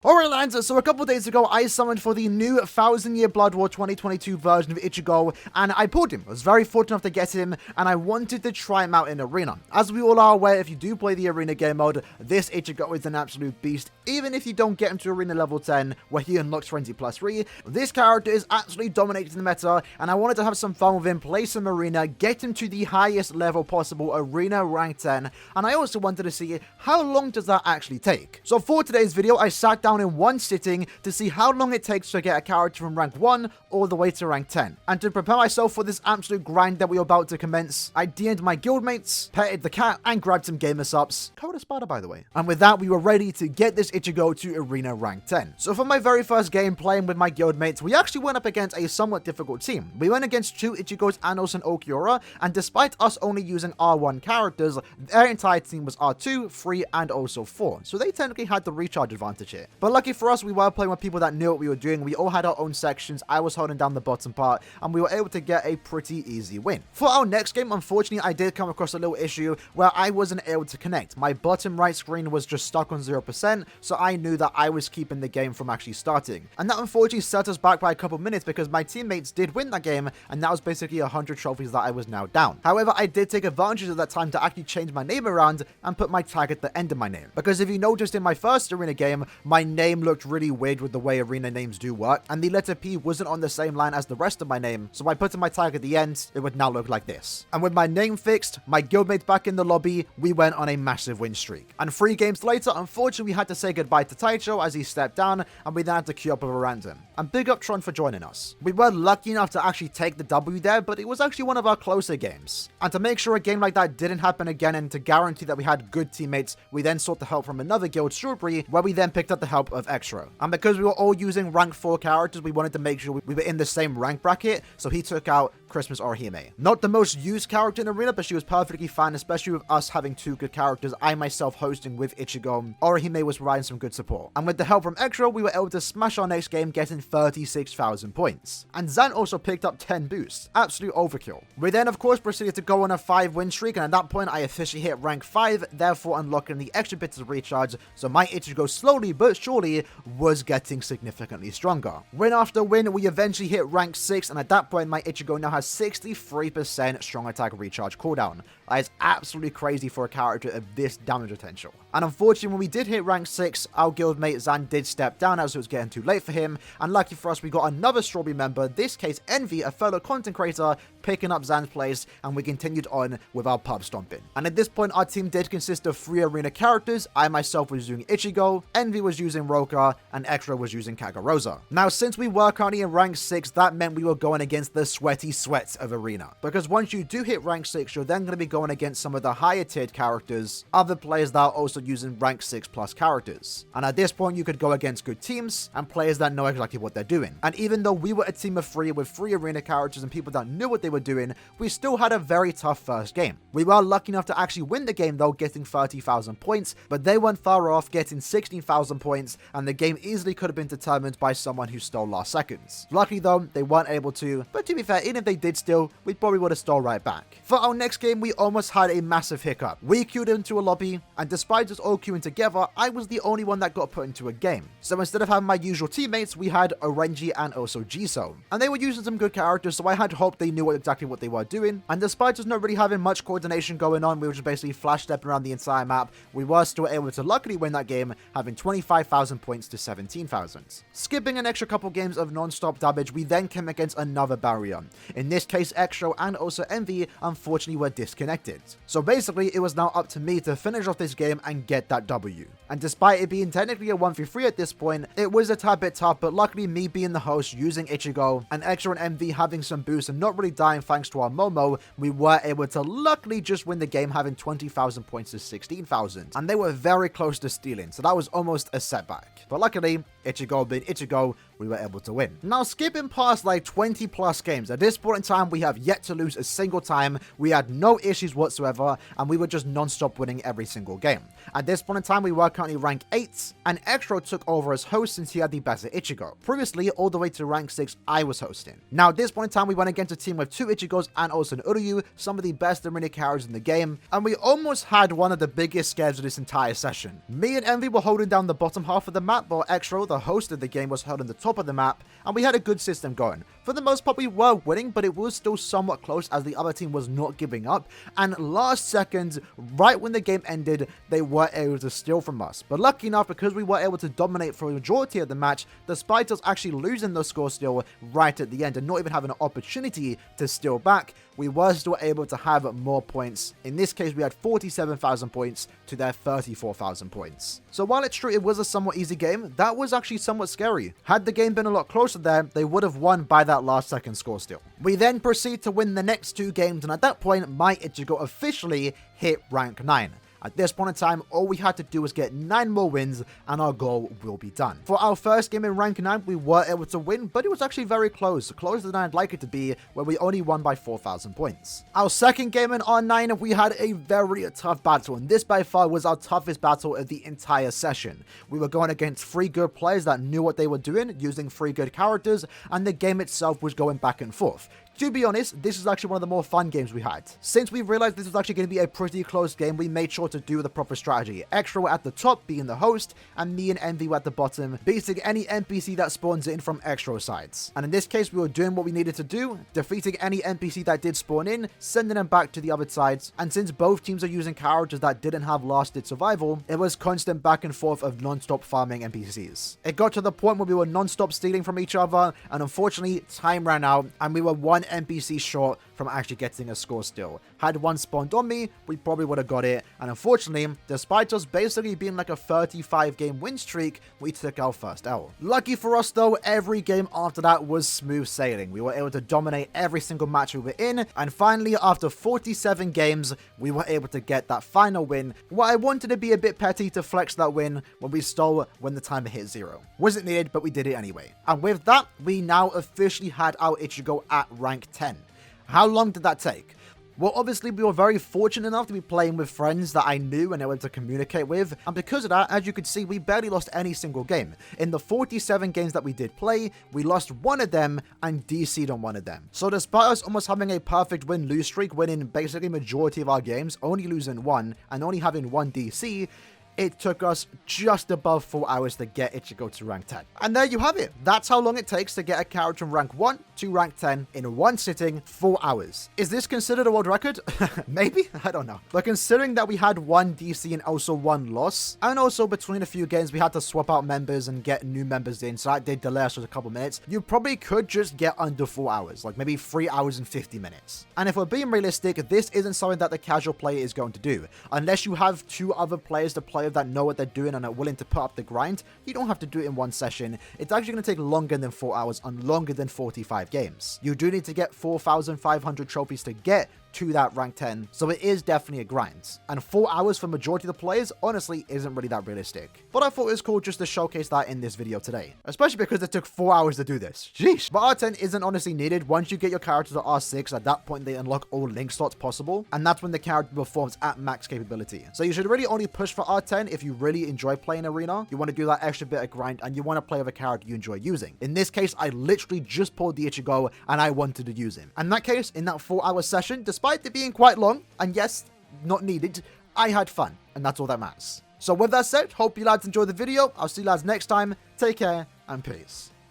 Alright lads, so a couple days ago I summoned for the new 1000 Year Blood War 2022 version of Ichigo, and I pulled him. I was very fortunate enough to get him, and I wanted to try him out in Arena. As we all are aware, if you do play the Arena game mode, this Ichigo is an absolute beast. Even if you don't get him to Arena level 10, where he unlocks Frenzy plus 3, this character is absolutely dominating the meta, and I wanted to have some fun with him, play some Arena, get him to the highest level possible, Arena rank 10, and I also wanted to see how long does that actually take. So for today's video, I sat down in one sitting to see how long it takes to get a character from rank 1 all the way to rank 10. And to prepare myself for this absolute grind that we are about to commence, I DM'd my guildmates, petted the cat, and grabbed some gamer subs. Code a spider, by the way. And with that, we were ready to get this Ichigo to Arena rank 10. So for my very first game playing with my guildmates, we actually went up against a somewhat difficult team. We went against two Ichigos, Anos and Aaroniero, and despite us only using R1 characters, their entire team was R2, 3, and also 4. So they technically had the recharge advantage here. But lucky for us, we were playing with people that knew what we were doing. We all had our own sections. I was holding down the bottom part, and we were able to get a pretty easy win. For our next game, unfortunately, I did come across a little issue where I wasn't able to connect. My bottom right screen was just stuck on 0%, so I knew that I was keeping the game from actually starting. And that unfortunately set us back by a couple minutes because my teammates did win that game, and that was basically 100 trophies that I was now down. However, I did take advantage of that time to actually change my name around and put my tag at the end of my name. Because if you noticed in my first Arena game, my name looked really weird with the way Arena names do work, and the letter P wasn't on the same line as the rest of my name, so by putting my tag at the end, it would now look like this. And with my name fixed, my guildmates back in the lobby, we went on a massive win streak. And 3 games later, unfortunately, we had to say goodbye to Taicho as he stepped down, and we then had to queue up with a random. And big up Tron for joining us. We were lucky enough to actually take the W there, but it was actually one of our closer games. And to make sure a game like that didn't happen again and to guarantee that we had good teammates, we then sought the help from another guild, Strawberry, where we then picked up the help of Extra. And because we were all using rank 4 characters, we wanted to make sure we were in the same rank bracket, so he took out Christmas Orihime. Not the most used character in Arena, but she was perfectly fine, especially with us having 2 good characters, I myself hosting with Ichigo. Orihime was providing some good support. And with the help from Extra, we were able to smash our next game, getting 36,000 points. And Zan also picked up 10 boosts. Absolute overkill. We then, of course, proceeded to go on a 5-win streak, and at that point, I officially hit rank 5, therefore unlocking the extra bits of recharge, so my Ichigo slowly but surely was getting significantly stronger. Win after win, we eventually hit rank 6, and at that point, my Ichigo now has 63% strong attack recharge cooldown. That is absolutely crazy for a character of this damage potential. And unfortunately, when we did hit rank 6, our guildmate Zan did step down as it was getting too late for him, and lucky for us, we got another Strawberry member, this case Envy, a fellow content creator, picking up Zan's place, and we continued on with our pub stomping. And at this point, our team did consist of 3 Arena characters. I myself was using Ichigo, Envy was using Roka, and Extra was using Kagarosa. Now, since we were currently in rank 6, that meant we were going against the sweaty sweats of Arena. Because once you do hit rank 6, you're then going to be going against some of the higher tiered characters, other players that are also using rank 6 plus characters. And at this point, you could go against good teams and players that know exactly what they're doing. And even though we were a team of 3 with 3 Arena characters and people that knew what they were doing, we still had a very tough first game. We were lucky enough to actually win the game though, getting 30,000 points, but they weren't far off, getting 16,000 points, and the game easily could have been determined by someone who stole last seconds. Luckily though, they weren't able to, but to be fair, even if they did steal, we probably would have stole right back. For our next game, we almost had a massive hiccup. We queued into a lobby, and despite us all queuing together, I was the only one that got put into a game. So instead of having my usual teammates, we had Orenji and also Jisoo. And they were using some good characters, so I had hope they knew exactly what they were doing. And despite us not really having much coordination going on, we were just basically flash stepping around the entire map, we were still able to luckily win that game, having 25,000 points to 17,000. Skipping an extra couple games of non-stop damage, we then came against another barrier. In this case, Extra and also Envy unfortunately were disconnected. So basically, it was now up to me to finish off this game and get that W. And despite it being technically a 1v3 at this point, it was a tad bit tough, but luckily me being the host, using Ichigo, and Extra and Envy having some boosts and not really dying thanks to our Momo, we were able to luckily just win the game, having 20,000 points to 16,000. And they were very close to stealing, so that was almost a setback. But luckily, Ichigo being Ichigo we were able to win. Now, skipping past like 20 plus games, at this point in time, we have yet to lose a single time. We had no issues whatsoever, and we were just non-stop winning every single game. At this point in time, we were currently rank 8, and Extro took over as host since he had the better Ichigo. Previously, all the way to rank 6, I was hosting. Now, at this point in time, we went against a team with 2 Ichigos and also an Uryu, some of the best arena characters in the game, and we almost had one of the biggest scares of this entire session. Me and Envy were holding down the bottom half of the map, while Extro, the host of the game, was holding the top of the map, and we had a good system going. For the most part, we were winning, but it was still somewhat close as the other team was not giving up, and last second, right when the game ended, they were able to steal from us. But lucky enough, because we were able to dominate for a majority of the match, despite us actually losing the score steal right at the end and not even having an opportunity to steal back, we were still able to have more points. In this case, we had 47,000 points to their 34,000 points. So while it's true it was a somewhat easy game, that was actually somewhat scary. Had the game been a lot closer there, they would have won by that last second score steal. We then proceed to win the next 2 games, and at that point, my Ichigo officially hit rank 9. At this point in time, all we had to do was get 9 more wins and our goal will be done. For our first game in rank 9, we were able to win, but it was actually very close, closer than I'd like it to be, where we only won by 4,000 points. Our second game in R9, we had a very tough battle, and this by far was our toughest battle of the entire session. We were going against 3 good players that knew what they were doing, using 3 good characters, and the game itself was going back and forth. To be honest, this is actually one of the more fun games we had. Since we realized this was actually going to be a pretty close game, we made sure to do the proper strategy. Extra at the top, being the host, and me and Envy were at the bottom, beating any NPC that spawns in from Extra sides. And in this case, we were doing what we needed to do, defeating any NPC that did spawn in, sending them back to the other sides. And since both teams are using characters that didn't have lasted survival, it was constant back and forth of non-stop farming NPCs. It got to the point where we were non-stop stealing from each other, and unfortunately, time ran out, and we were one NPC short from actually getting a score steal. Had one spawned on me, we probably would have got it, and unfortunately, despite us basically being like a 35 game win streak, we took our first L. Lucky for us though, every game after that was smooth sailing. We were able to dominate every single match we were in, and finally, after 47 games, we were able to get that final win. What I wanted to be a bit petty to flex that win when we stole when the timer hit 0. Wasn't needed, but we did it anyway. And with that, we now officially had our Ichigo at rank 10. How long did that take? Well, obviously, we were very fortunate enough to be playing with friends that I knew and able to communicate with, and because of that, as you could see, we barely lost any single game. In the 47 games that we did play, we lost one of them and DC'd on one of them. So despite us almost having a perfect win-lose streak, winning basically majority of our games, only losing one, and only having one DC, it took us just above 4 hours to get Ichigo to rank 10. And there you have it. That's how long it takes to get a character from rank 1 to rank 10 in one sitting, 4 hours. Is this considered a world record? Maybe? I don't know. But considering that we had one DC and also one loss, and also between a few games we had to swap out members and get new members in, so that did delay us for a couple minutes, you probably could just get under 4 hours, like maybe 3 hours and 50 minutes. And if we're being realistic, this isn't something that the casual player is going to do. Unless you have 2 other players to play that know what they're doing and are willing to put up the grind, you don't have to do it in one session. It's actually going to take longer than 4 hours and longer than 45 games. You do need to get 4,500 trophies to get to that rank 10, so it is definitely a grind. And 4 hours for majority of the players honestly isn't really that realistic. But I thought it was cool just to showcase that in this video today, especially because it took 4 hours to do this. Jeez. But R10 isn't honestly needed. Once you get your character to R6, at that point they unlock all link slots possible, and that's when the character performs at max capability. So you should really only push for R10 if you really enjoy playing Arena, you want to do that extra bit of grind, and you want to play with a character you enjoy using. In this case, I literally just pulled the Ichigo and I wanted to use him. And in that case, in that 4-hour session, despite it being quite long, and yes, not needed, I had fun, and that's all that matters. So with that said, hope you lads enjoyed the video. I'll see you lads next time. Take care, and peace.